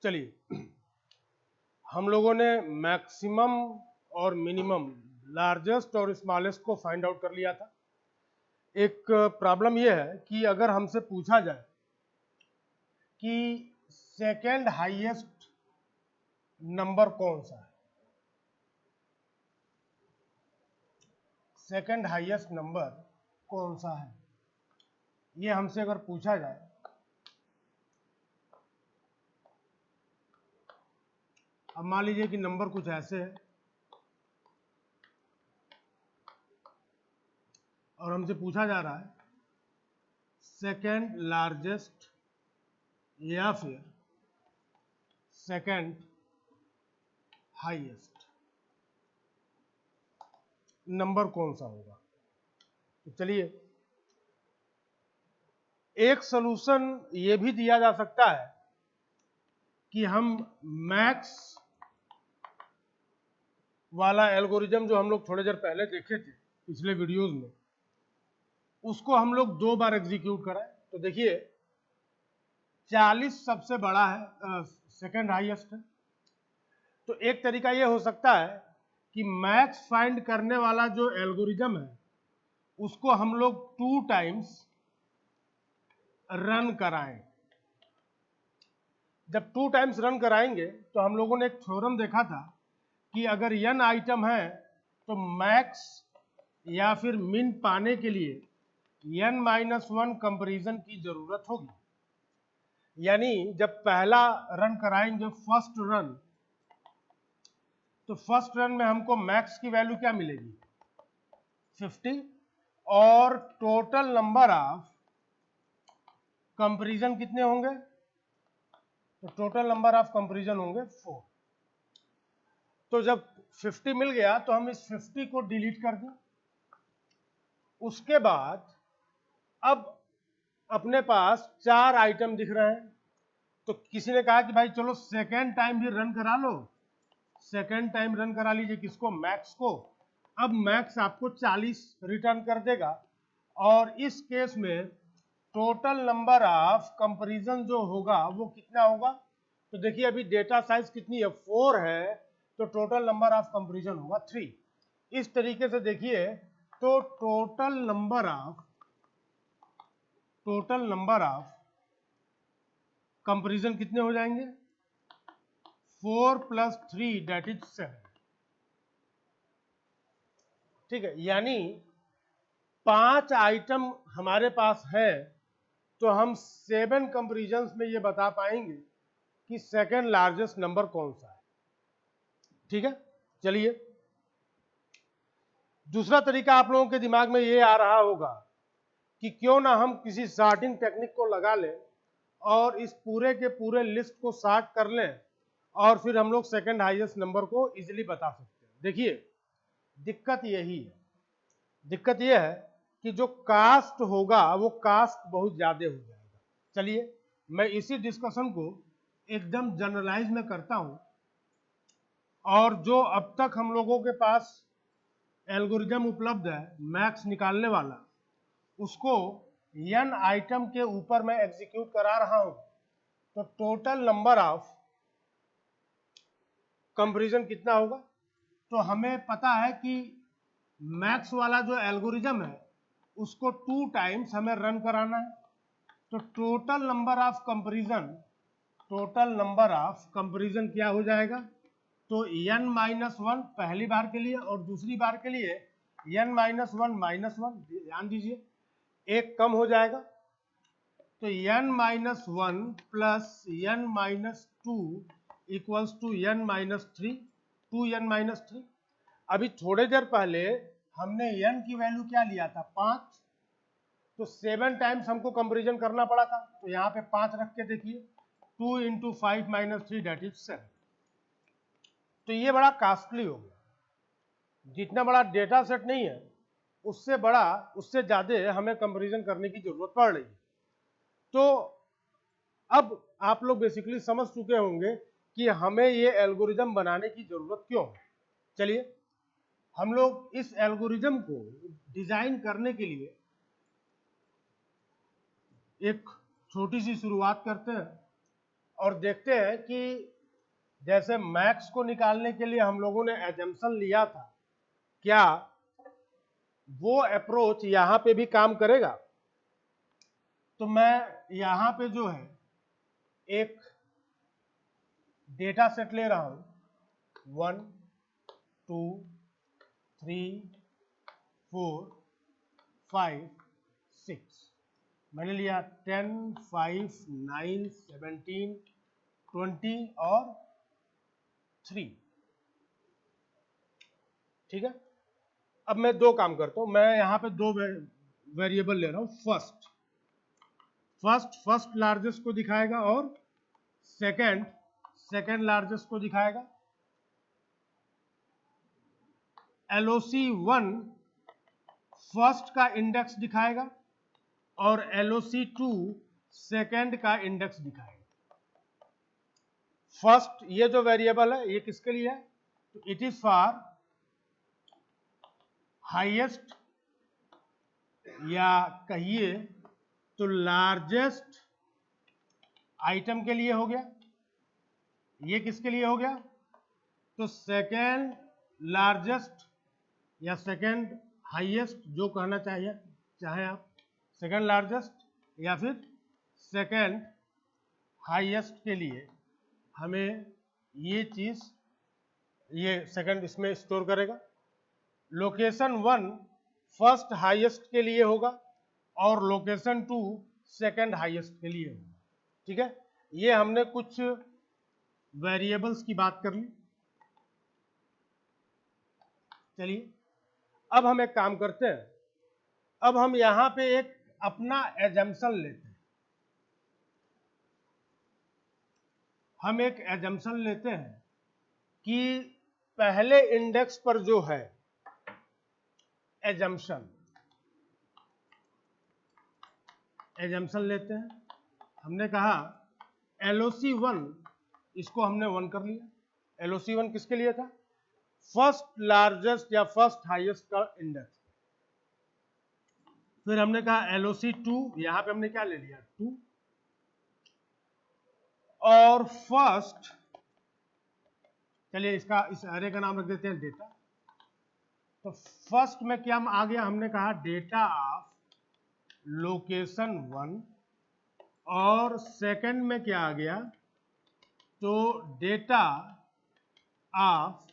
चलिए, हम लोगों ने मैक्सिमम और मिनिमम, लार्जेस्ट और स्मॉलेस्ट को फाइंड आउट कर लिया था। एक प्रॉब्लम यह है कि अगर हमसे पूछा जाए कि सेकेंड हाईएस्ट नंबर कौन सा है, सेकेंड हाईएस्ट नंबर कौन सा है, ये हमसे अगर पूछा जाए, अब मान लीजिए कि नंबर कुछ ऐसे है और हमसे पूछा जा रहा है सेकेंड लार्जेस्ट या फिर सेकेंड हाईएस्ट नंबर कौन सा होगा। तो चलिए, एक सॉल्यूशन ये भी दिया जा सकता है कि हम मैक्स वाला एल्गोरिज्म जो हम लोग थोड़ी देर पहले देखे थे पिछले वीडियोस में, उसको हम लोग 2 बार एग्जीक्यूट कराएं। तो देखिए, 40 सबसे बड़ा है, सेकेंड हाईएस्ट है। तो एक तरीका ये हो सकता है कि मैक्स फाइंड करने वाला जो एल्गोरिज्म है उसको हम लोग 2 टाइम्स रन कराएं। जब 2 टाइम्स रन कराएंगे तो हम लोगों ने एक थ्योरम देखा था कि अगर n आइटम है तो मैक्स या फिर मिन पाने के लिए n-1 कंपैरिजन की जरूरत होगी। यानी जब पहला रन कराएंगे फर्स्ट रन, तो फर्स्ट रन में हमको मैक्स की वैल्यू क्या मिलेगी, 50, और टोटल नंबर ऑफ कंपैरिजन कितने होंगे, तो टोटल नंबर ऑफ कंपैरिजन होंगे 4। तो जब 50 मिल गया तो हम इस 50 को डिलीट कर दें। उसके बाद अब अपने पास 4 आइटम दिख रहे हैं। तो किसी ने कहा कि भाई चलो सेकेंड टाइम भी रन करा लो, सेकेंड टाइम रन करा लीजिए, किसको, मैक्स को। अब मैक्स आपको 40 रिटर्न कर देगा और इस केस में टोटल नंबर ऑफ कंपैरिजन जो होगा वो कितना होगा। तो देखिए, अभी डेटा साइज कितनी है, 4 है, तो टोटल नंबर ऑफ कंपैरिजन होगा 3। इस तरीके से देखिए, तो टोटल नंबर ऑफ कंपैरिजन कितने हो जाएंगे, 4 + 3 दैट इज 7। ठीक है, यानी 5 आइटम हमारे पास है तो हम 7 कंपैरिजन में ये बता पाएंगे कि सेकेंड लार्जेस्ट नंबर कौन सा है। ठीक है, चलिए, दूसरा तरीका आप लोगों के दिमाग में ये आ रहा होगा कि क्यों ना हम किसी सॉर्टिंग टेक्निक को लगा लें और इस पूरे के पूरे लिस्ट को सॉर्ट कर लें और फिर हम लोग सेकेंड हाईएस्ट नंबर को इजीली बता सकते हैं। देखिए, दिक्कत यही है, दिक्कत यह है कि जो कास्ट होगा वो कास्ट बहुत ज्यादा हो जाएगा। चलिए, मैं इसी डिस्कशन को एकदम जनरलाइज में करता हूं, और जो अब तक हम लोगों के पास एल्गोरिज्म उपलब्ध है मैक्स निकालने वाला, उसको n आइटम के ऊपर मैं एग्जीक्यूट करा रहा हूं। तो टोटल नंबर ऑफ कंपैरिजन कितना होगा, तो हमें पता है कि मैक्स वाला जो एल्गोरिज्म है उसको 2 टाइम्स हमें रन कराना है। तो टोटल नंबर ऑफ कंपैरिजन क्या हो जाएगा, तो n-1 पहली बार के लिए और दूसरी बार के लिए n-1 ध्यान दीजिए, एक कम हो जाएगा। तो n-1 plus n-2 equals to n-3, 2n-3। अभी थोड़े देर पहले हमने n की वैल्यू क्या लिया था, 5, तो 7 टाइम्स हमको कंपैरिजन करना पड़ा था। तो यहाँ पे 5 रख के देखिए, 2 × 5 - 3 दैट इज 7। तो ये बड़ा कॉस्टली हो गया, जितना बड़ा डेटा सेट नहीं है उससे बड़ा, उससे ज्यादा हमें कंपैरिजन करने की जरूरत पड़ रही है। तो अब आप लोग बेसिकली समझ चुके होंगे कि हमें ये एल्गोरिज्म बनाने की जरूरत क्यों है। चलिए, हम लोग इस एल्गोरिज्म को डिजाइन करने के लिए एक छोटी सी शुरुआत करते हैं और देखते हैं कि जैसे मैक्स को निकालने के लिए हम लोगों ने एजम्पशन लिया था, क्या वो अप्रोच यहां पे भी काम करेगा। तो मैं यहां पे जो है एक डेटा सेट ले रहा हूं 1 2 3 4 5 6, मैंने लिया 10 5 9 17 20 और 3। ठीक है, अब मैं दो काम करता हूं, मैं यहां पे दो वेरिएबल ले रहा हूं। फर्स्ट लार्जेस्ट को दिखाएगा और सेकंड लार्जेस्ट को दिखाएगा। LOC1 फर्स्ट का इंडेक्स दिखाएगा और LOC2 सेकंड का इंडेक्स दिखाएगा। फर्स्ट ये जो वेरिएबल है ये किसके लिए है, तो इट इज फॉर हाईएस्ट या कहिए तो लार्जेस्ट आइटम के लिए हो गया। ये किसके लिए हो गया, तो सेकेंड लार्जेस्ट या सेकेंड हाईएस्ट, जो कहना चाहिए चाहे आप, सेकेंड लार्जेस्ट या फिर सेकेंड हाईएस्ट के लिए हमें ये चीज, ये सेकेंड इसमें स्टोर करेगा। लोकेशन 1 फर्स्ट हाईएस्ट के लिए होगा और लोकेशन 2 सेकेंड हाईएस्ट के लिए होगा। ठीक है, ये हमने कुछ वेरिएबल्स की बात कर ली। चलिए अब हम एक काम करते हैं, अब हम यहां पे एक अपना एजम्पशन लेते हैं। हम एक एजम्पशन लेते हैं कि पहले इंडेक्स पर जो है एजम्पशन लेते हैं। हमने कहा LOC1, इसको हमने 1 कर लिया। LOC1 किसके लिए था, फर्स्ट लार्जेस्ट या फर्स्ट हाईएस्ट का इंडेक्स। फिर हमने कहा LOC2, यहां पे हमने क्या ले लिया 2, और फर्स्ट, चलिए इसका इस एरे का नाम रख देते हैं डेटा। तो फर्स्ट में क्या आ गया, हमने कहा डेटा ऑफ लोकेशन 1, और सेकंड में क्या आ गया, तो डेटा ऑफ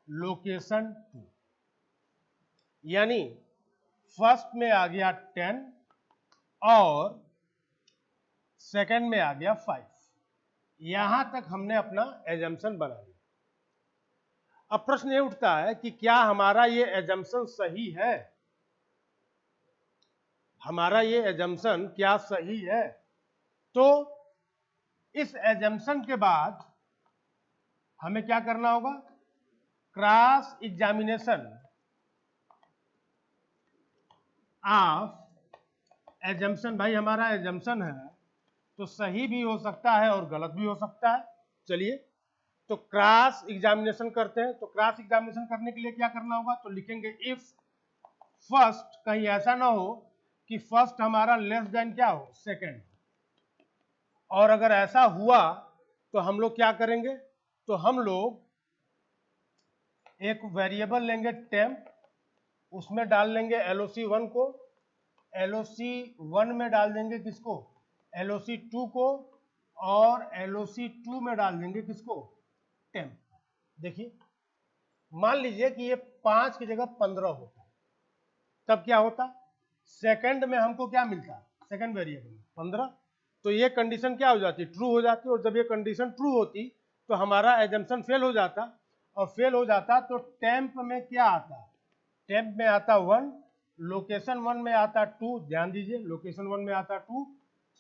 लोकेशन 2, यानी फर्स्ट में आ गया 10 और सेकंड में आ गया 5। यहां तक हमने अपना एजम्पशन बना लिया। अब प्रश्न ये उठता है कि क्या हमारा ये एजम्पशन सही है, हमारा ये एजम्पशन क्या सही है। तो इस एजम्पशन के बाद हमें क्या करना होगा, क्रॉस एग्जामिनेशन ऑफ एजम्पशन। भाई हमारा एजम्पशन है तो सही भी हो सकता है और गलत भी हो सकता है। चलिए तो क्रॉस एग्जामिनेशन करते हैं। तो क्रॉस एग्जामिनेशन करने के लिए क्या करना होगा, तो लिखेंगे इफ फर्स्ट, कहीं ऐसा ना हो कि फर्स्ट हमारा लेस देन क्या हो सेकंड, और अगर ऐसा हुआ तो हम लोग क्या करेंगे, तो हम लोग एक वेरिएबल लेंगे टेम्प, उसमें डाल लेंगे LOC1 को, LOC1 में डाल देंगे किसको, LOC2 को, और LOC2 में डाल देंगे किसको, टेम्प। देखिए मान लीजिए कि ये 5 की जगह 15 होता, तब क्या होता, सेकंड में हमको क्या मिलता, सेकंड वेरिएबल 15, तो ये कंडीशन क्या हो जाती, ट्रू हो जाती। और जब ये कंडीशन ट्रू होती तो हमारा एजम्पशन फेल हो जाता, और फेल हो जाता तो टेम्प में क्या आता, टेम्प में आता 1, लोकेशन 1 में आता 2, ध्यान दीजिए लोकेशन 1 में आता 2,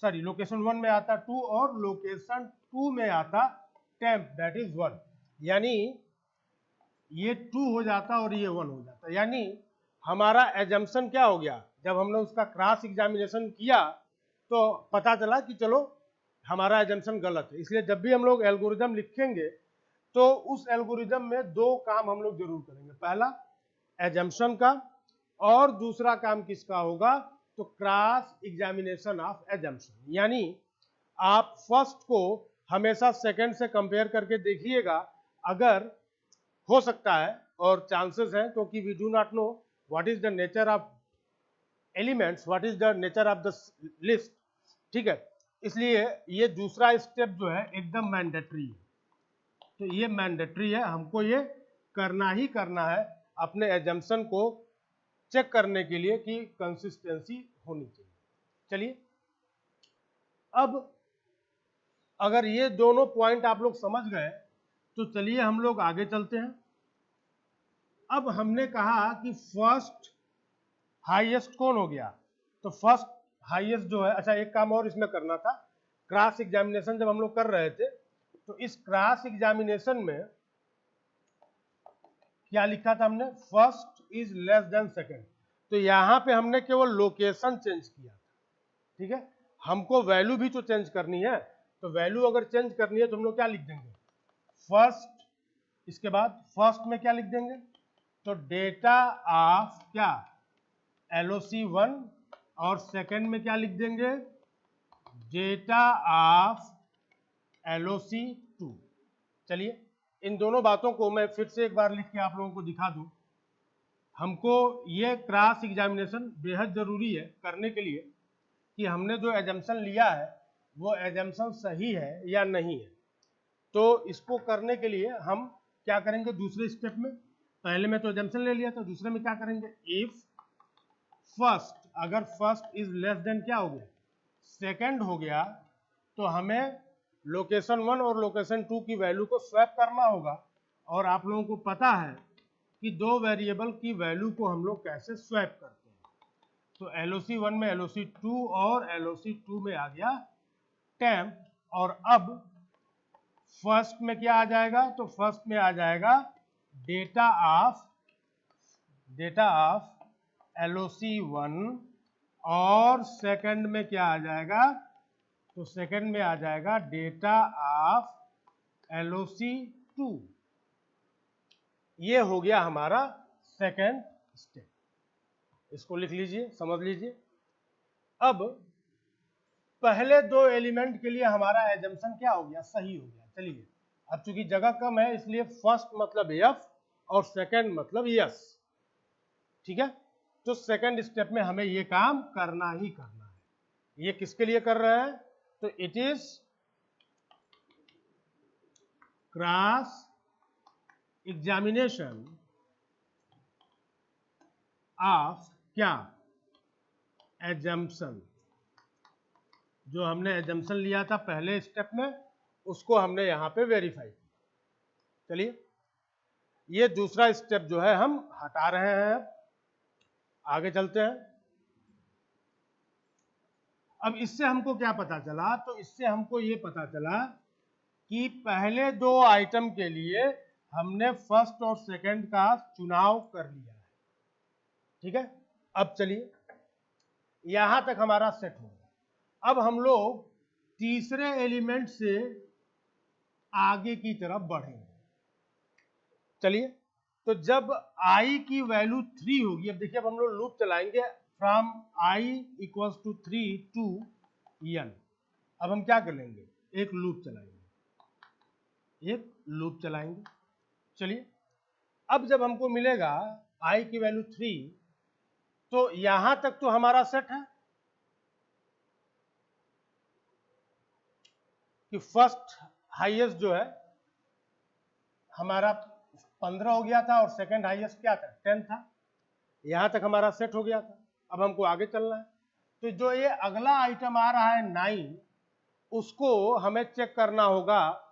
सॉरी लोकेशन 1 में आता 2 और लोकेशन 2 में आता टेम्प, दैट इज 1। यानी ये 2 हो जाता और ये 1 हो जाता, यानी हमारा एजम्पशन क्या हो गया, जब हमने उसका क्रॉस एग्जामिनेशन किया तो पता चला कि चलो हमारा एजम्पशन गलत है। इसलिए जब भी हम लोग एल्गोरिदम लिखेंगे तो उस एल्गोरिदम में दो काम हम लोग जरूर करेंगे, पहला एजम्पशन का और दूसरा काम किसका होगा, तो क्रॉस एग्जामिनेशन ऑफ एजम्पशन। यानी आप फर्स्ट को हमेशा सेकंड से कंपेयर करके देखिएगा, अगर हो सकता है और चांसेस हैं, क्योंकि we do not know what is the nature of elements, what is the nature of the list, ठीक है, इसलिए ये दूसरा स्टेप जो है एकदम मैंडेटरी है। तो ये मैंडेटरी है, हमको ये करना ही करना है अपने एजम्पशन को चेक करने के लिए कि कंसिस्टेंसी होनी चाहिए। चलिए, अब अगर ये दोनों पॉइंट आप लोग समझ गए तो चलिए हम लोग आगे चलते हैं। अब हमने कहा कि फर्स्ट हाईएस्ट कौन हो गया, तो फर्स्ट हाईएस्ट जो है, अच्छा एक काम और इसमें करना था, क्रॉस एग्जामिनेशन जब हम लोग कर रहे थे तो इस क्रॉस एग्जामिनेशन में क्या लिखा था हमने, first is less then second, तो यहां पे हमने केवल लोकेशन चेंज किया था, ठीक है, हमको वैल्यू भी तो चेंज करनी है, तो वैल्यू अगर चेंज करनी है तो हम लोग क्या लिख देंगे, फर्स्ट, इसके बाद फर्स्ट में क्या लिख देंगे, तो डेटा ऑफ क्या LOC1, और सेकंड में क्या लिख देंगे, डेटा ऑफ LOC2। चलिए इन दोनों बातों को मैं फिर से एक बार लिख के आप लोगों को दिखा दूं। हमको ये क्रॉस एग्जामिनेशन बेहद जरूरी है करने के लिए कि हमने जो एजम्पशन लिया है वो एजम्पशन सही है या नहीं है। तो इसको करने के लिए हम क्या करेंगे, दूसरे स्टेप में, पहले में तो एजम्पशन ले लिया था, दूसरे में क्या करेंगे, इफ फर्स्ट, अगर फर्स्ट इज लेस देन क्या हो गया, सेकंड हो गया, तो हमें लोकेशन 1 और लोकेशन 2 की वैल्यू को स्वैप करना होगा। और आप लोगों को पता है कि दो वेरिएबल की वैल्यू को हम लोग कैसे स्वैप करते हैं, तो LOC1 में LOC2 और LOC2 में आ गया टेम्प, और अब फर्स्ट में क्या आ जाएगा, तो फर्स्ट में आ जाएगा डेटा ऑफ LOC1, और सेकंड में क्या आ जाएगा, तो सेकंड में आ जाएगा डेटा ऑफ LOC2। ये हो गया हमारा सेकंड स्टेप, इसको लिख लीजिए, समझ लीजिए। अब पहले दो एलिमेंट के लिए हमारा एजम्पशन क्या हो गया, सही हो गया। चलिए, अब चूंकि जगह कम है इसलिए फर्स्ट मतलब F और सेकंड मतलब यस, ठीक है, तो सेकंड स्टेप में हमें ये काम करना ही करना है। ये किसके लिए कर रहे हैं, तो it is cross examination of क्या, एजम्पशन, जो हमने एजम्पशन लिया था पहले स्टेप में उसको हमने यहां पे वेरीफाई किया। चलिए, ये दूसरा स्टेप जो है हम हटा रहे हैं, आगे चलते हैं। अब इससे हमको क्या पता चला, तो इससे हमको ये पता चला कि पहले दो आइटम के लिए हमने फर्स्ट और सेकंड का चुनाव कर लिया है, ठीक है। अब चलिए, यहां तक हमारा सेट हो गया। अब हम लोग तीसरे एलिमेंट से आगे की तरफ बढ़ेंगे। चलिए, तो जब i की वैल्यू 3 होगी, अब देखिए, अब हम लोग लूप चलाएंगे from i equals to 3 to n। अब हम क्या कर लेंगे, एक लूप चलाएंगे, चलिए, अब जब हमको मिलेगा i की वैल्यू 3, तो यहां तक तो हमारा सेट है कि फर्स्ट हाईएस्ट जो है हमारा 15 हो गया था और सेकंड हाईएस्ट क्या था, 10 था, यहां तक हमारा सेट हो गया था। अब हमको आगे चलना है, तो जो ये अगला आइटम आ रहा है 9, उसको हमें चेक करना होगा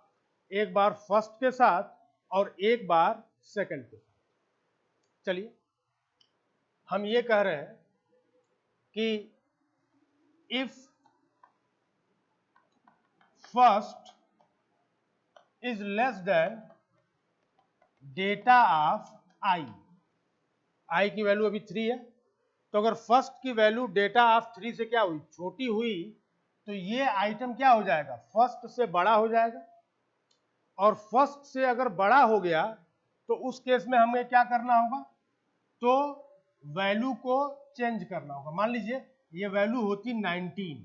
एक बार फर्स्ट के साथ और एक बार सेकंड के साथ। चलिए, हम ये कह रहे हैं कि if first is less than data of i की वैल्यू अभी 3 है, तो अगर फर्स्ट की वैल्यू डेटा ऑफ 3 से क्या हुई, छोटी हुई, तो ये आइटम क्या हो जाएगा, फर्स्ट से बड़ा हो जाएगा। और फर्स्ट से अगर बड़ा हो गया तो उस केस में हमें क्या करना होगा, तो वैल्यू को चेंज करना होगा। मान लीजिए ये वैल्यू होती 19,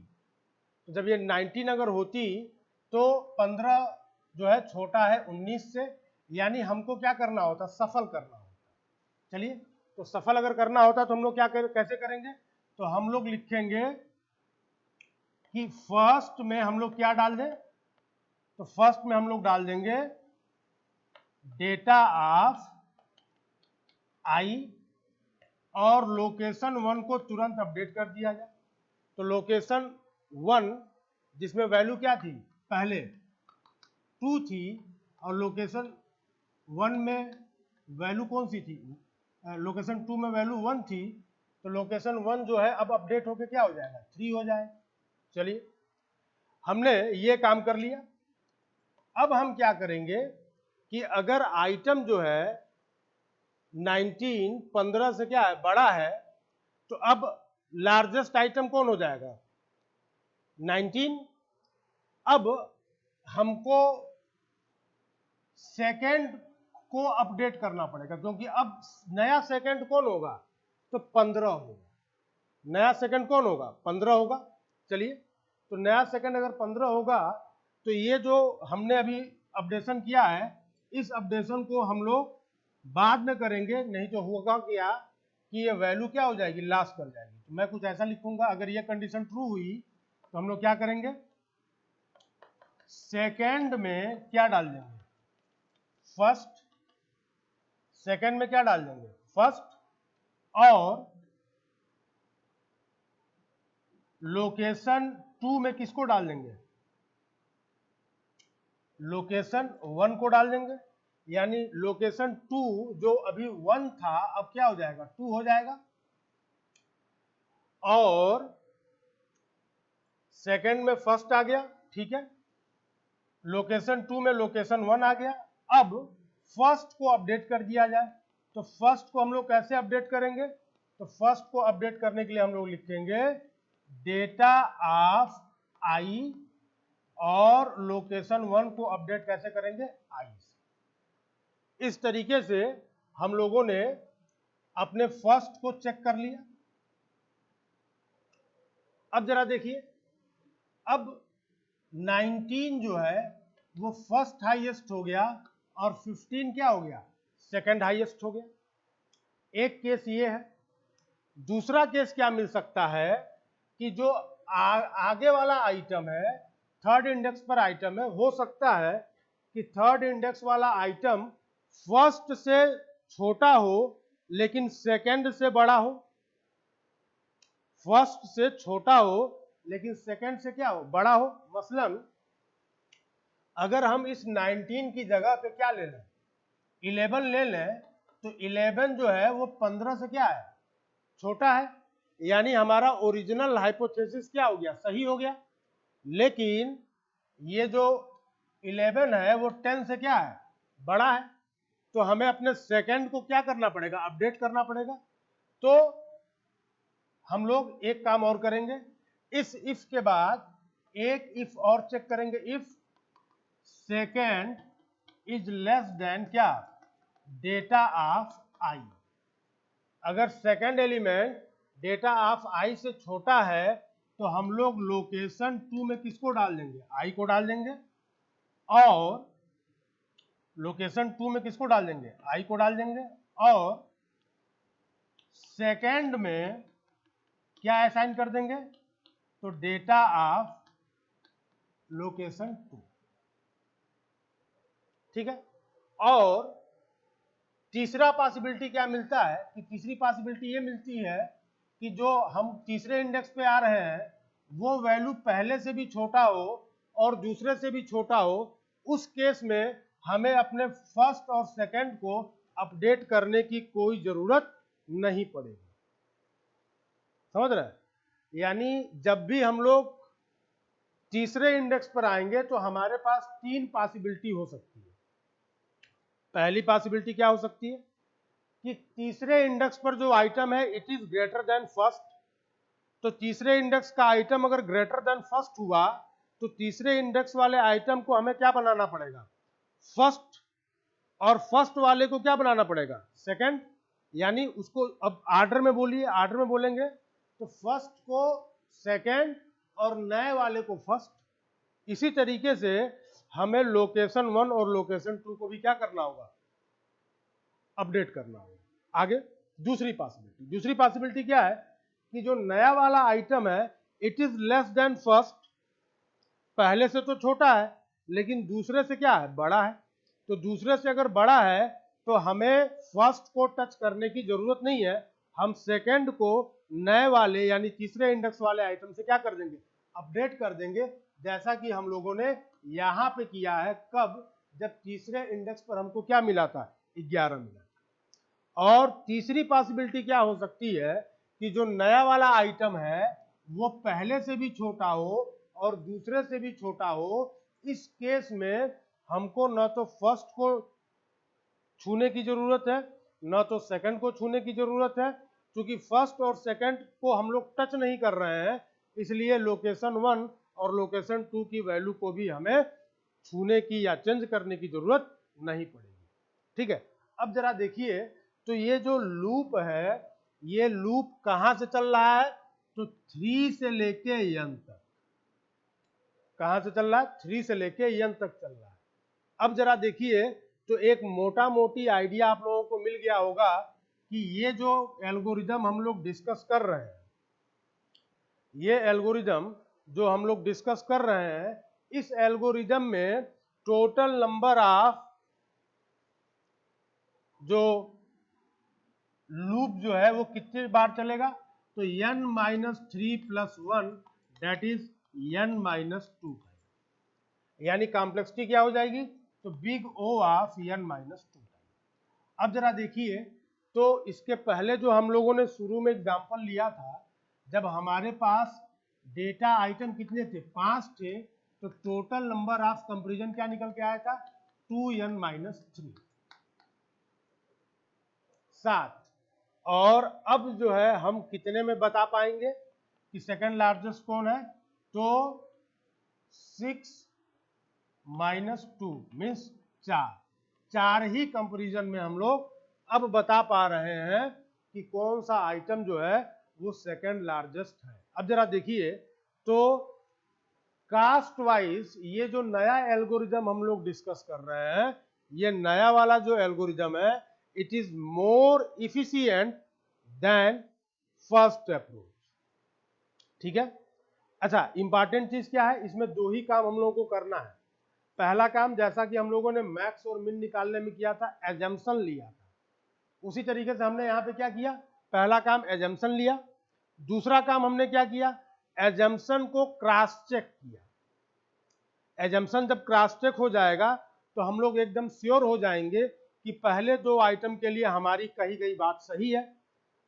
तो जब ये 19 अगर होती तो 15 जो है छोटा है 19 से, यानी हमको क्या करना होता, सफल करना होता। चलिए, तो सफल अगर करना होता तो हम लोग कैसे करेंगे, तो हम लोग लिखेंगे कि फर्स्ट में हम लोग क्या डाल दें, तो फर्स्ट में हम लोग डाल देंगे डेटा ऑफ आई और लोकेशन 1 को तुरंत अपडेट कर दिया जाए। तो लोकेशन 1 जिसमें वैल्यू क्या थी, पहले 2 थी, और लोकेशन 1 में वैल्यू कौन सी थी, लोकेशन 2 में वैल्यू 1 थी, तो लोकेशन 1 जो है अब अपडेट होके क्या हो जाएगा, 3 हो जाएगा। चलिए, हमने ये काम कर लिया। अब हम क्या करेंगे कि अगर आइटम जो है 19 15 से क्या है, बड़ा है, तो अब लार्जेस्ट आइटम कौन हो जाएगा, 19। अब हमको सेकंड को अपडेट करना पड़ेगा, क्योंकि अब नया सेकंड कौन होगा, तो 15 होगा। नया सेकंड कौन होगा, 15 होगा। चलिए, तो नया सेकंड अगर 15 होगा तो ये जो हमने अभी अपडेशन किया है, इस अपडेशन को हम लोग बाद में करेंगे, नहीं तो होगा क्या कि ये वैल्यू क्या हो जाएगी, लॉस कर जाएगी। तो मैं कुछ ऐसा लिखूंगा, अगर ये कंडीशन ट्रू हुई तो हम लोग क्या करेंगे, सेकंड में क्या डाल देंगे, फर्स्ट। सेकंड में क्या डाल देंगे, फर्स्ट, और लोकेशन 2 में किसको डाल देंगे, लोकेशन 1 को डाल देंगे। यानी लोकेशन 2 जो अभी 1 था अब क्या हो जाएगा, 2 हो जाएगा। और सेकंड में फर्स्ट आ गया, ठीक है, लोकेशन 2 में लोकेशन 1 आ गया। अब फर्स्ट को अपडेट कर दिया जाए, तो फर्स्ट को हम लोग कैसे अपडेट करेंगे, तो फर्स्ट को अपडेट करने के लिए हम लोग लिखेंगे डेटा ऑफ आई, और लोकेशन 1 को अपडेट कैसे करेंगे, आई से। इस तरीके से हम लोगों ने अपने फर्स्ट को चेक कर लिया। अब जरा देखिए, अब 19 जो है वो फर्स्ट हाईएस्ट हो गया, और 15 क्या हो गया, सेकंड हाईएस्ट हो गया। एक केस ये है। दूसरा केस क्या मिल सकता है कि जो आगे वाला आइटम है, थर्ड इंडेक्स पर आइटम है, हो सकता है कि थर्ड इंडेक्स वाला आइटम फर्स्ट से छोटा हो लेकिन सेकंड से बड़ा हो, फर्स्ट से छोटा हो लेकिन सेकंड से क्या हो, बड़ा हो। मसलन अगर हम इस 19 की जगह पे क्या ले लें, 11 ले लें, तो 11 जो है वो 15 से क्या है, छोटा है। यानी हमारा ओरिजिनल हाइपोथेसिस क्या हो गया, सही हो गया। लेकिन ये जो 11 है वो 10 से क्या है, बड़ा है, तो हमें अपने सेकंड को क्या करना पड़ेगा, अपडेट करना पड़ेगा। तो हम लोग एक काम और करेंगे, इस इफ के बाद एक इफ और चेक करेंगे, if second is less then क्या, डेटा ऑफ आई। अगर सेकंड एलिमेंट डेटा ऑफ आई से छोटा है तो हम लोग लोकेशन 2 में किसको डाल देंगे, आई को डाल देंगे। और लोकेशन 2 में किसको डाल देंगे, आई को डाल देंगे। और सेकंड में क्या असाइन कर देंगे, तो डेटा ऑफ लोकेशन 2, ठीक है। और तीसरा पॉसिबिलिटी क्या मिलता है कि तीसरी पॉसिबिलिटी ये मिलती है कि जो हम तीसरे इंडेक्स पे आ रहे हैं वो वैल्यू पहले से भी छोटा हो और दूसरे से भी छोटा हो, उस केस में हमें अपने फर्स्ट और सेकंड को अपडेट करने की कोई जरूरत नहीं पड़ेगी। समझ रहे हैं? यानी जब भी हम लोग तीसरे इंडेक्स पर आएंगे तो हमारे पास 3 पॉसिबिलिटी हो सकती है। पहली पॉसिबिलिटी क्या हो सकती है कि तीसरे इंडेक्स पर जो आइटम है it is greater than first. तो तीसरे इंडेक्स का आइटम अगर ग्रेटर देन फर्स्ट हुआ तो तीसरे इंडेक्स वाले आइटम को हमें क्या बनाना पड़ेगा, फर्स्ट, और फर्स्ट वाले को क्या बनाना पड़ेगा, सेकंड। यानी उसको अब आर्डर में बोलिए, आर्डर में बोलेंगे तो फर्स्ट को सेकंड और नए वाले को फर्स्ट। इसी तरीके से हमें लोकेशन 1 और लोकेशन 2 को भी क्या करना होगा, अपडेट करना होगा। आगे दूसरी पॉसिबिलिटी क्या है कि जो नया वाला आइटम है it is less then first, पहले से तो छोटा है लेकिन दूसरे से क्या है, बड़ा है। तो दूसरे से अगर बड़ा है तो हमें फर्स्ट को टच करने की जरूरत नहीं है, हम सेकंड को नए वाले यानी तीसरे इंडेक्स वाले आइटम से क्या कर देंगे, अपडेट कर देंगे, जैसा कि हम लोगों ने यहां पे किया है। कब, जब तीसरे इंडेक्स पर हमको क्या मिला था, 11 मिला था। और तीसरी पॉसिबिलिटी क्या हो सकती है कि जो नया वाला आइटम है वो पहले से भी छोटा हो और दूसरे से भी छोटा हो। इस केस में हमको न तो फर्स्ट को छूने की जरूरत है न तो सेकंड को छूने की जरूरत है, क्योंकि फर्स्ट और सेकंड को हम लोग टच नहीं कर रहे हैं, इसलिए लोकेशन 1 और लोकेशन 2 की वैल्यू को भी हमें छूने की या चेंज करने की जरूरत नहीं पड़ेगी। ठीक है, अब जरा देखिए, तो ये जो लूप है ये लूप कहां से चल रहा है, तो 3 से लेके n तक। कहां से चल रहा है, 3 से लेके n तक चल रहा है। अब जरा देखिए, तो एक मोटा मोटी आइडिया आप लोगों को मिल गया होगा कि ये जो एल्गोरिदम हम लोग डिस्कस कर रहे हैं, ये एल्गोरिदम जो हम लोग डिस्कस कर रहे हैं, इस एल्गोरिदम में टोटल नंबर ऑफ जो लूप जो है वो कितने बार चलेगा, तो n-3 + 1 दैट इज n-2, यानी कॉम्प्लेक्सिटी क्या हो जाएगी, तो बिग O ऑफ n-2। अब जरा देखिए, तो इसके पहले जो हम लोगों ने शुरू में एग्जांपल लिया था, जब हमारे पास डेटा आइटम कितने थे, 5 थे, तो टोटल नंबर ऑफ कंपैरिजन क्या निकल के आया था, 2n-3, 7। और अब जो है हम कितने में बता पाएंगे कि सेकंड लार्जेस्ट कौन है, तो 6 - 2 मीन्स 4 ही कंपैरिजन में हम लोग अब बता पा रहे हैं कि कौन सा आइटम जो है वो सेकंड लार्जेस्ट है। अब जरा देखिए, तो कास्ट वाइज ये जो नया एल्गोरिदम हम लोग डिस्कस कर रहे हैं, ये नया वाला जो एल्गोरिदम है it is more efficient than first approach. ठीक है, अच्छा इंपॉर्टेंट चीज क्या है, इसमें दो ही काम हम लोगों को करना है। पहला काम, जैसा कि हम लोगों ने मैक्स और मिन निकालने में किया था, एजम्पशन लिया था, उसी तरीके से हमने यहाँ पे क्या किया, पहला काम एजम्पशन लिया। दूसरा काम हमने क्या किया, एजम्पशन को क्रॉस चेक किया। एजम्पशन जब क्रॉस चेक हो जाएगा तो हम लोग एकदम श्योर हो जाएंगे कि पहले दो आइटम के लिए हमारी कही गई बात सही है।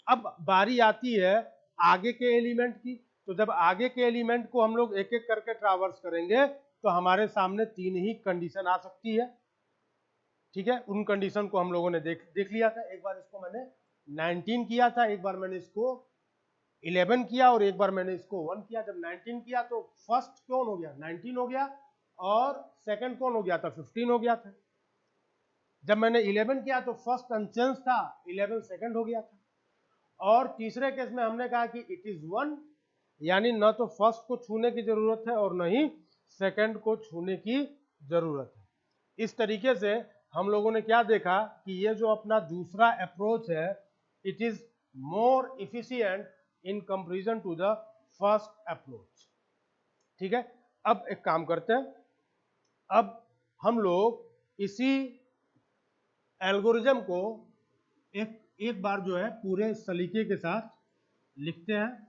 अब बारी आती है आगे के एलिमेंट की, तो जब आगे के एलिमेंट को हम लोग एक एक करके ट्रावर्स करेंगे तो हमारे सामने 3 ही कंडीशन आ सकती है। ठीक है, उन कंडीशन को हम लोगों ने देख लिया था। एक बार इसको मैंने 19 किया था, एक बार मैंने इसको 11 किया और एक बार मैंने इसको 1 किया। जब 19 किया तो फर्स्ट कौन हो गया, 19 हो गया, और सेकंड कौन हो गया था, 15 हो गया था। जब मैंने 11 किया तो फर्स्ट अनचेंज था, 11 सेकंड हो गया था। और तीसरे केस में हमने कहा कि इट इज 1, यानी न तो फर्स्ट को छूने की जरूरत है और न ही सेकंड को छूने की जरूरत है। इस तरीके से हम लोगों ने क्या देखा कि ये जो अपना दूसरा अप्रोच है it is more efficient in comparison to the first approach. ठीक है, अब एक काम करते हैं, अब हम लोग इसी एल्गोरिज्म को एक बार जो है पूरे सलीके के साथ लिखते हैं।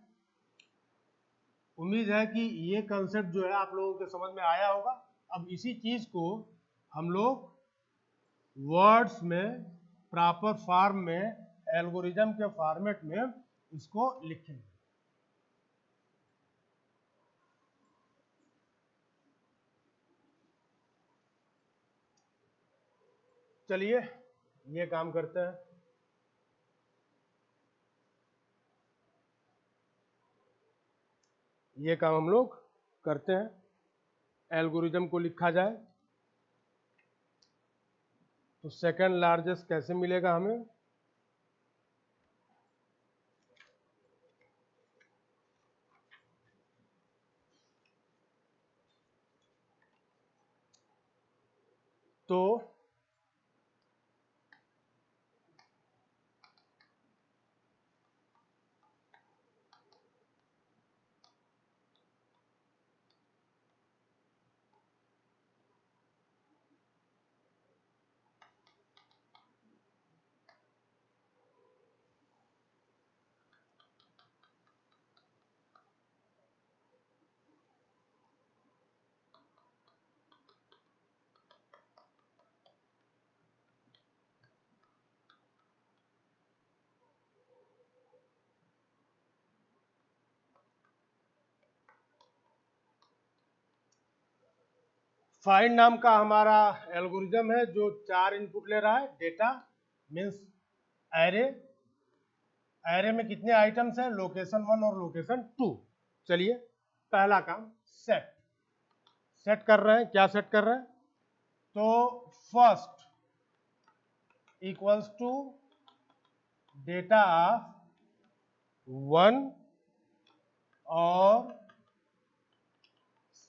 उम्मीद है कि ये कंसेप्ट जो है आप लोगों के समझ में आया होगा। अब इसी चीज को हम लोग वर्ड्स में प्रॉपर फॉर्म में एल्गोरिज्म के फॉर्मेट में इसको लिखेंगे। चलिए ये काम करते हैं। ये काम हम लोग करते हैं, एल्गोरिज्म को लिखा जाए तो सेकंड लार्जेस्ट कैसे मिलेगा हमें, तो फाइंड नाम का हमारा एल्गोरिज्म है जो 4 इनपुट ले रहा है। डेटा मीन्स एरे, एरे में कितने आइटम्स हैं, लोकेशन 1 और लोकेशन 2। चलिए पहला काम सेट, सेट कर रहे हैं। क्या सेट कर रहे हैं, तो first equals to data of 1 और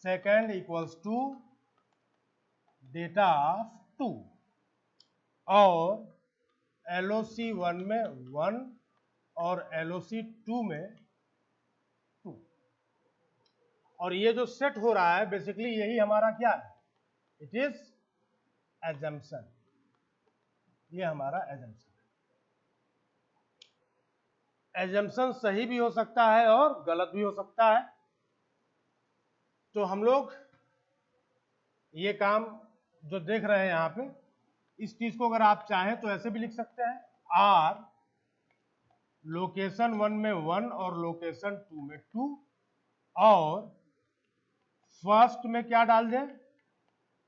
second equals to data of 2 और LOC 1 में 1 और LOC 2 में 2। और ये जो सेट हो रहा है बेसिकली यही हमारा क्या है, इट इज एजम्पशन। ये हमारा एजम्पशन है। एजम्पशन सही भी हो सकता है और गलत भी हो सकता है। तो हम लोग ये काम जो देख रहे हैं यहाँ पे, इस चीज को अगर आप चाहें तो ऐसे भी लिख सकते हैं, आर लोकेशन 1 में 1 और लोकेशन 2 में 2 और फर्स्ट में क्या डाल दें,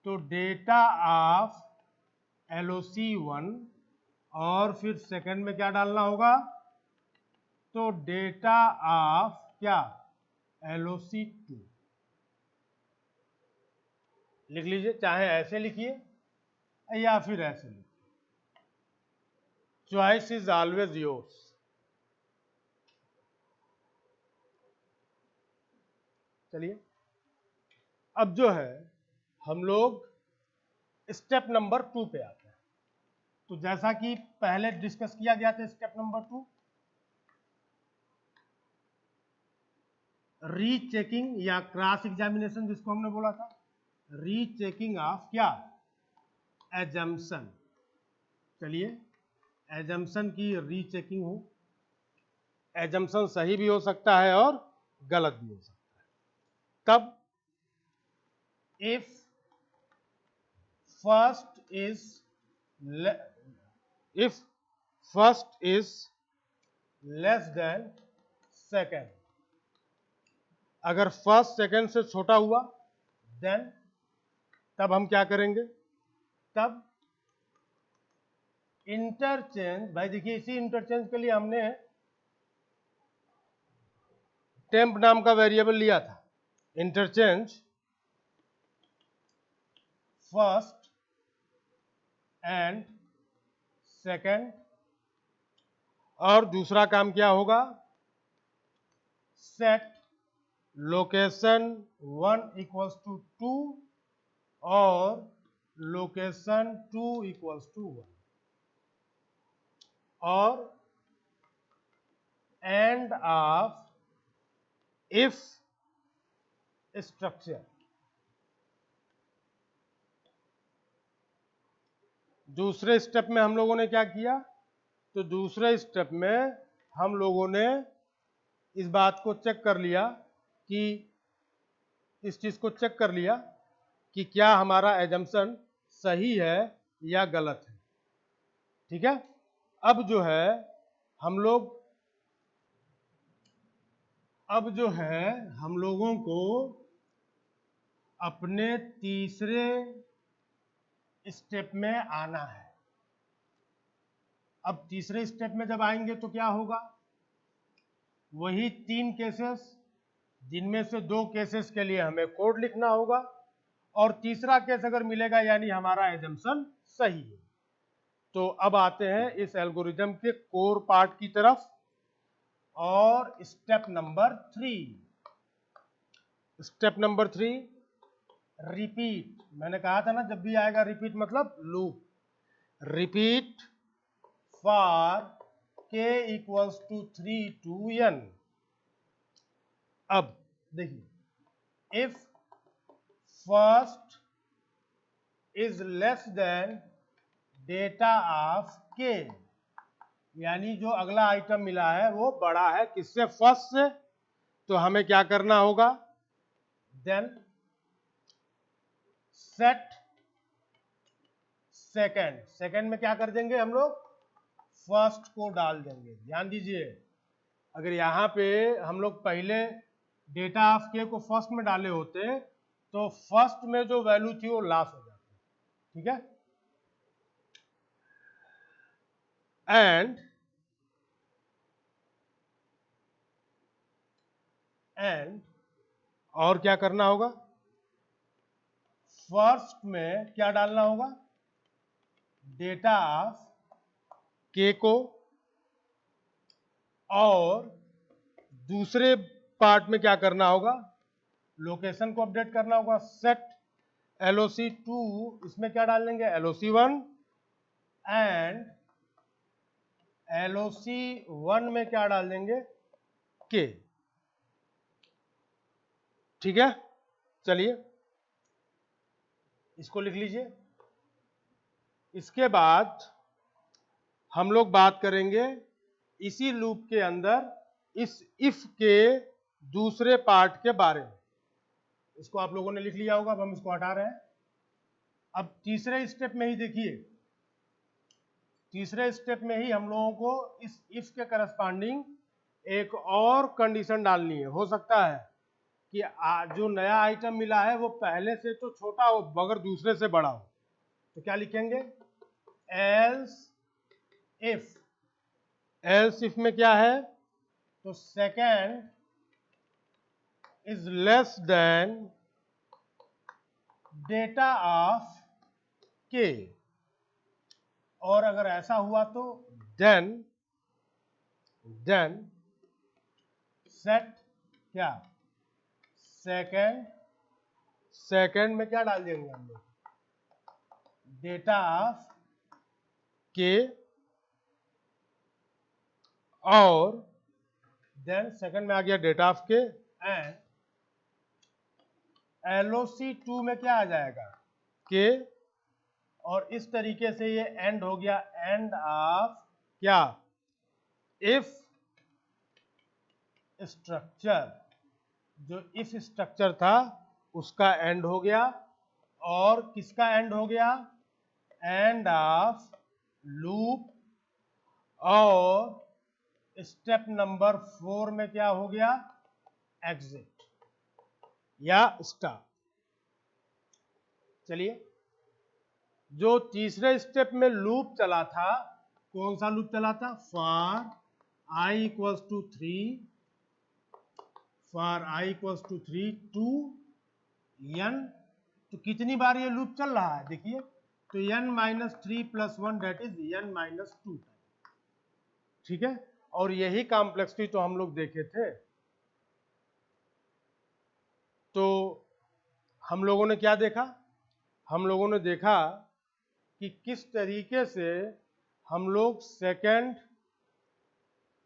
तो डेटा ऑफ LOC 1 और फिर सेकंड में क्या डालना होगा, तो डेटा ऑफ क्या, LOC 2। लिख लीजिए, चाहे ऐसे लिखिए या फिर ऐसे लिखिए, चॉइस इज ऑलवेज योर्स। चलिए अब जो है हम लोग स्टेप नंबर 2 पे आते हैं। तो जैसा कि पहले डिस्कस किया गया था, स्टेप नंबर 2 रीचेकिंग या क्रॉस एग्जामिनेशन जिसको हमने बोला था, रीचेकिंग ऑफ क्या, एजम्पशन। चलिए एजम्पशन की रीचेकिंग हो, एजम्पशन सही भी हो सकता है और गलत भी हो सकता है। तब if first is less then second, अगर फर्स्ट सेकेंड से छोटा हुआ देन तब हम क्या करेंगे, तब इंटरचेंज, भाई देखिए इसी इंटरचेंज के लिए हमने टेम्प नाम का वेरिएबल लिया था। इंटरचेंज फर्स्ट एंड सेकेंड, और दूसरा काम क्या होगा, सेट लोकेशन 1 इक्वल्स टू 2 और लोकेशन 2 इक्वल्स टू 1 और एंड ऑफ इफ स्ट्रक्चर। दूसरे स्टेप में हम लोगों ने क्या किया, तो दूसरे स्टेप में हम लोगों ने इस बात को चेक कर लिया कि इस चीज को चेक कर लिया कि क्या हमारा एजम्पशन सही है या गलत है। ठीक है, अब जो है हम लोग, अब जो है हम लोगों को अपने तीसरे स्टेप में आना है। अब तीसरे स्टेप में जब आएंगे तो क्या होगा, वही 3 केसेस जिनमें से 2 केसेस के लिए हमें कोड लिखना होगा और तीसरा केस अगर मिलेगा यानी हमारा एजम्पशन सही है। तो अब आते हैं इस एल्गोरिज्म के कोर पार्ट की तरफ और step number 3। Step number 3 repeat, मैंने कहा था ना जब भी आएगा रिपीट मतलब loop, repeat for k equals to 3 to n। अब देखिए, if first is less than data of k, यानी जो अगला आइटम मिला है वो बड़ा है किससे, फर्स्ट से, तो हमें क्या करना होगा, देन सेट सेकंड, सेकंड में क्या कर देंगे हम लोग, फर्स्ट को डाल देंगे। ध्यान दीजिए, अगर यहाँ पे हम लोग पहले डेटा ऑफ के को फर्स्ट में डाले होते तो फर्स्ट में जो वैल्यू थी वो लॉस हो जाती, ठीक है। एंड और क्या करना होगा, फर्स्ट में क्या डालना होगा, डेटा ऑफ के को, और दूसरे पार्ट में क्या करना होगा, लोकेशन को अपडेट करना होगा, सेट LOC2, इसमें क्या डाल देंगे, LOC1, एंड LOC1 में क्या डाल देंगे, के। ठीक है, चलिए इसको लिख लीजिए। इसके बाद हम लोग बात करेंगे इसी लूप के अंदर इस इफ के दूसरे पार्ट के बारे में। इसको आप लोगों ने लिख लिया होगा, अब हम इसको हटा रहे हैं। अब तीसरे स्टेप में ही देखिए, तीसरे स्टेप में ही हम लोगों को इस इफ के करस्पॉन्डिंग एक और कंडीशन डालनी है। हो सकता है कि जो नया आइटम मिला है वो पहले से तो छोटा हो मगर दूसरे से बड़ा हो, तो क्या लिखेंगे, एल्स इफ। एल्स इफ में क्या है, तो second is less than data of के, और अगर ऐसा हुआ तो देन सेट क्या, सेकेंड में क्या डाल देंगे हम लोग, डेटा ऑफ के, और देन सेकेंड में आ गया डेटा ऑफ के, एंड LOC2 में क्या आ जाएगा, के, और इस तरीके से ये एंड हो गया, एंड ऑफ क्या, इफ स्ट्रक्चर। जो इफ स्ट्रक्चर था उसका एंड हो गया, और किसका एंड हो गया, एंड ऑफ लूप, और स्टेप नंबर 4 में क्या हो गया, एग्जिट या स्टॉप। चलिए, जो तीसरे स्टेप में लूप चला था, कौन सा लूप चला था, for i equals to 3, for i equals to 3 to n। तो कितनी बार ये लूप चल रहा है देखिए, तो n-3 + 1 दैट इज n-2, ठीक है। और यही कॉम्प्लेक्सिटी तो हम लोग देखे थे। तो हम लोगों ने क्या देखा, हम लोगों ने देखा कि किस तरीके से हम लोग सेकेंड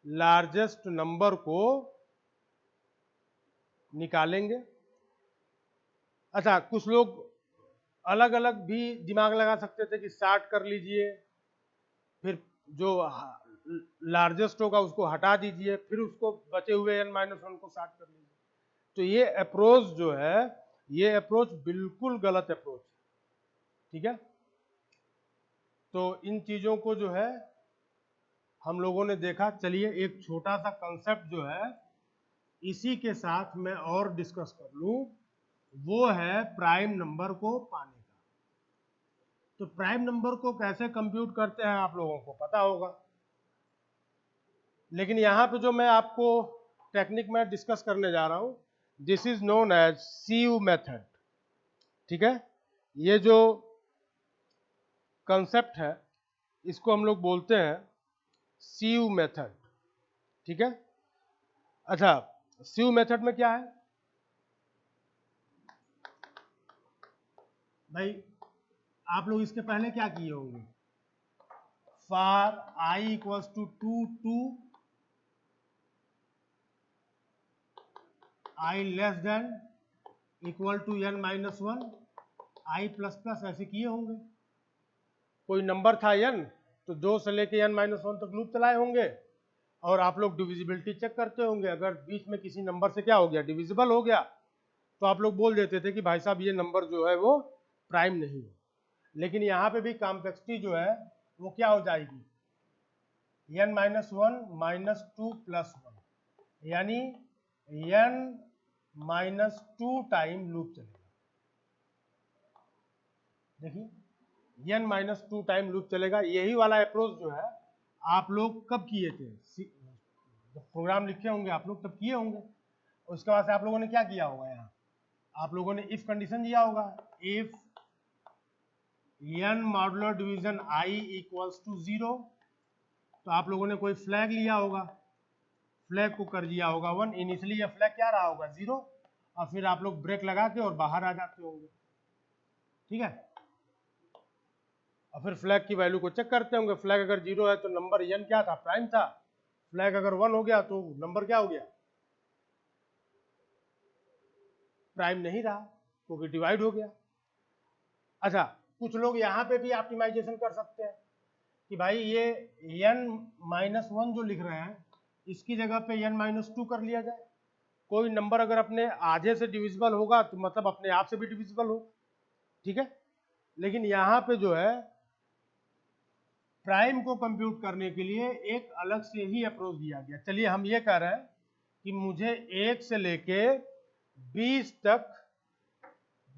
लार्जेस्ट नंबर को निकालेंगे। अच्छा, कुछ लोग अलग अलग भी दिमाग लगा सकते थे कि 60 कर लीजिए, फिर जो लार्जेस्ट होगा उसको हटा दीजिए, फिर उसको बचे हुए n-1 को 60 कर लीजिए। तो ये अप्रोच जो है, ये अप्रोच बिल्कुल गलत अप्रोच है, ठीक है। तो इन चीजों को जो है हम लोगों ने देखा। चलिए एक छोटा सा कंसेप्ट जो है इसी के साथ मैं और डिस्कस कर लूं, वो है प्राइम नंबर को पाने का। तो प्राइम नंबर को कैसे कंप्यूट करते हैं आप लोगों को पता होगा, लेकिन यहां पे जो मैं आपको टेक्निक में डिस्कस करने जा रहा हूं, this is known as CU method, ठीक है। ये जो कंसेप्ट है इसको हम लोग बोलते हैं CU मेथड, ठीक है। अच्छा, CU मेथड में क्या है, भाई आप लोग इसके पहले क्या किए होंगे, for I equals to 2 I less than equal to n minus 1 I plus plus ऐसे किए होंगे। कोई नंबर था n तो 2 से लेके n माइनस 1 तक लूप चलाए होंगे, और आप लोग डिविजिबिलिटी चेक करते होंगे, अगर बीच में किसी नंबर से क्या हो गया, डिविजिबल हो गया, तो आप लोग बोल देते थे कि भाई साहब ये नंबर जो है वो प्राइम नहीं है। लेकिन यहाँ पे भी कॉम्प्लेक्सिटी जो है वो क्या हो जाएगी, n माइनस 1 माइनस 2 प्लस 1, यानी n माइनस 2 टाइम लूप चलेगा। देखिए n माइनस 2 टाइम लूप चलेगा। यही वाला अप्रोच जो है आप लोग कब किए थे, जब प्रोग्राम लिखे होंगे आप लोग तब किए होंगे। उसके बाद से आप लोगों ने क्या किया होगा, यहाँ आप लोगों ने इफ कंडीशन दिया होगा, if n modulo division i equals to 0, तो आप लोगों ने कोई फ्लैग लिया होगा, फ्लैग को कर दिया होगा 1, इनिशियली यह फ्लैग क्या रहा होगा 0, और फिर आप लोग ब्रेक लगा के और बाहर आ जाते होंगे, ठीक है। और फिर फ्लैग की वैल्यू को चेक करते होंगे, फ्लैग अगर 0 है तो नंबर n क्या था, प्राइम था, फ्लैग अगर 1 हो गया तो नंबर क्या हो गया, प्राइम नहीं रहा, क्योंकि डिवाइड हो गया। अच्छा, कुछ लोग यहाँ पे भी ऑप्टिमाइजेशन कर सकते हैं कि भाई ये n माइनस 1 जो लिख रहे हैं इसकी जगह पे n माइनस 2 कर लिया जाए। कोई नंबर अगर अपने आधे से डिविजिबल होगा तो मतलब अपने आप से भी डिविजिबल हो, ठीक है। लेकिन यहाँ पे जो है प्राइम को कंप्यूट करने के लिए एक अलग से ही अप्रोच दिया गया। चलिए हम ये कह रहे हैं कि मुझे 1 से लेके 20 तक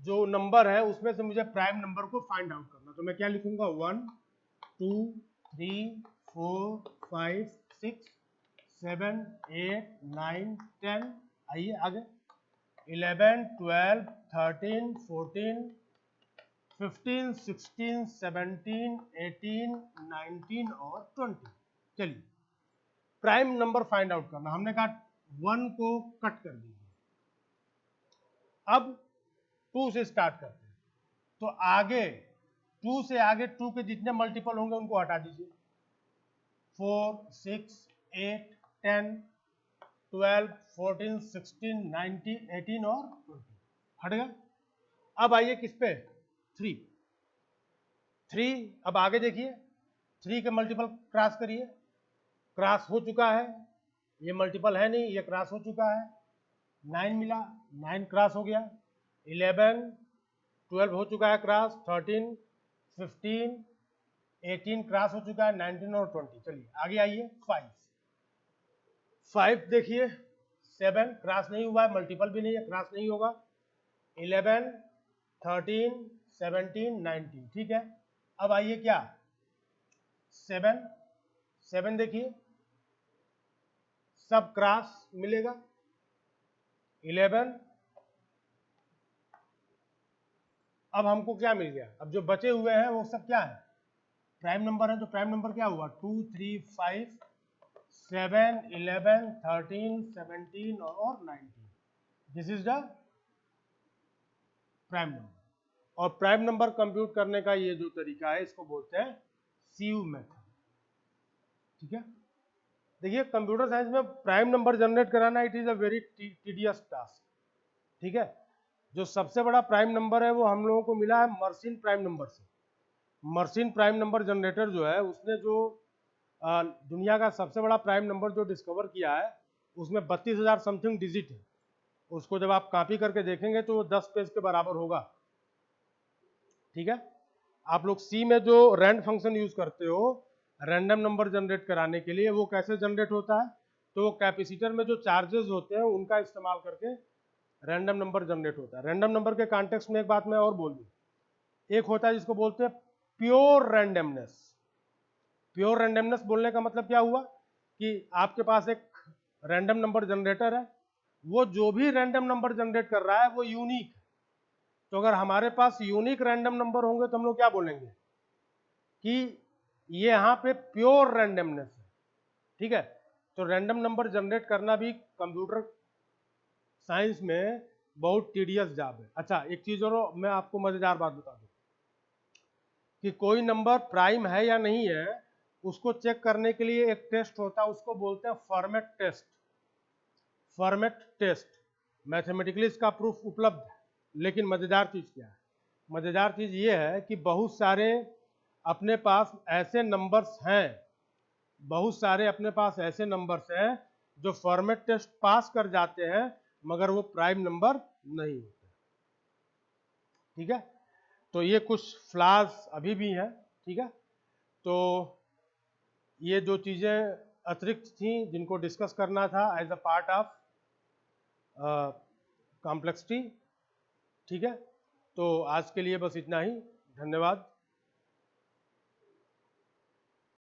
जो नंबर है उसमें से मुझे प्राइम नंबर को फाइंड आउट करना, तो मैं क्या लिखूंगा 1 2 3 4 5 6 7 8 9 10, आइए आगे 11 12 13 14 15 16 17 18 19 और 20। चलिए प्राइम नंबर फाइंड आउट करना, हमने कहा 1 को कट कर दीजिए, अब 2 से स्टार्ट करते हैं, तो आगे 2 से आगे 2 के जितने मल्टीपल होंगे उनको हटा दीजिए, 4 6 8 10 12 14 16 19 18 और 20 हट गया। अब आइए किस पे, 3। अब आगे देखिए 3 के मल्टीपल क्रॉस करिए, क्रॉस हो चुका है, ये मल्टीपल है नहीं, ये क्रॉस हो चुका है, 9 मिला, 9 क्रॉस हो गया, 11 12 हो चुका है क्रॉस, 13 15 18 क्रॉस हो चुका है, 19 और 20। चलिए आगे आइए 5 देखिए, 7 क्रॉस नहीं हुआ है, मल्टीपल भी नहीं है, क्रॉस नहीं होगा, 11 13 17 19, ठीक है। अब आइए क्या 7 देखिए सब क्रॉस मिलेगा, 11, अब हमको क्या मिल गया, अब जो बचे हुए हैं वो सब क्या है, प्राइम नंबर है, तो प्राइम नंबर क्या हुआ 2 3 5 7 11 13 17 और 19, this is the prime number. और प्राइम नंबर कंप्यूट करने का ये जो तरीका है इसको बोलते हैं सीयू मेथड, ठीक है। देखिए कंप्यूटर साइंस में प्राइम नंबर जनरेट कराना it is a very tedious task, ठीक है। जो सबसे बड़ा प्राइम नंबर है वो हम लोगों को मिला है मर्सिन प्राइम नंबर से। मर्सिन प्राइम नंबर जनरेटर जो है उसने जो दुनिया का सबसे बड़ा प्राइम नंबर जो डिस्कवर किया है उसमें 32,000 समथिंग डिजिट है, उसको जब आप कॉपी करके देखेंगे तो 10 पेज के बराबर होगा, ठीक है। आप लोग सी में जो रैंड फंक्शन यूज करते हो रैंडम नंबर जनरेट कराने के लिए, वो कैसे जनरेट होता है, तो कैपेसिटर में जो चार्जेस होते हैं उनका इस्तेमाल करके रैंडम नंबर जनरेट होता है। रैंडम नंबर के कॉन्टेक्स्ट में एक बात मैं और बोल दूं, एक होता है जिसको बोलते हैं प्योर रैंडमनेस। प्योर रैंडमनेस बोलने का मतलब क्या हुआ कि आपके पास एक रैंडम नंबर जनरेटर है, वो जो भी रैंडम नंबर जनरेट कर रहा है वो यूनिक है। तो अगर हमारे पास यूनिक रैंडम नंबर होंगे तो हम लोग क्या बोलेंगे कि ये यहाँ पे प्योर रैंडमनेस है, ठीक है। तो रैंडम नंबर जनरेट करना भी कंप्यूटर साइंस में बहुत टीडियस जॉब है। अच्छा एक चीज और मैं आपको मजेदार बात बता दूं, कि कोई नंबर प्राइम है या नहीं है, उसको चेक करने के लिए एक टेस्ट होता है, उसको बोलते हैं format test. Format test mathematically इसका प्रूफ उपलब्ध है, लेकिन मजेदार चीज क्या है? मजेदार चीज ये है कि बहुत सारे अपने पास ऐसे नंबर्स हैं, बहुत सारे अपने पास ऐसे नंबर्स हैं जो फॉर्मेट टेस्ट पास कर जाते हैं, मगर वो प्राइम नंबर नहीं होते। ठीक है, तो ये कुछ फ्लॉज अभी भी हैं। ठीक है, तो ये जो चीजें अतिरिक्त थी जिनको डिस्कस करना था as a part of complexity. ठीक है, तो आज के लिए बस इतना ही। धन्यवाद।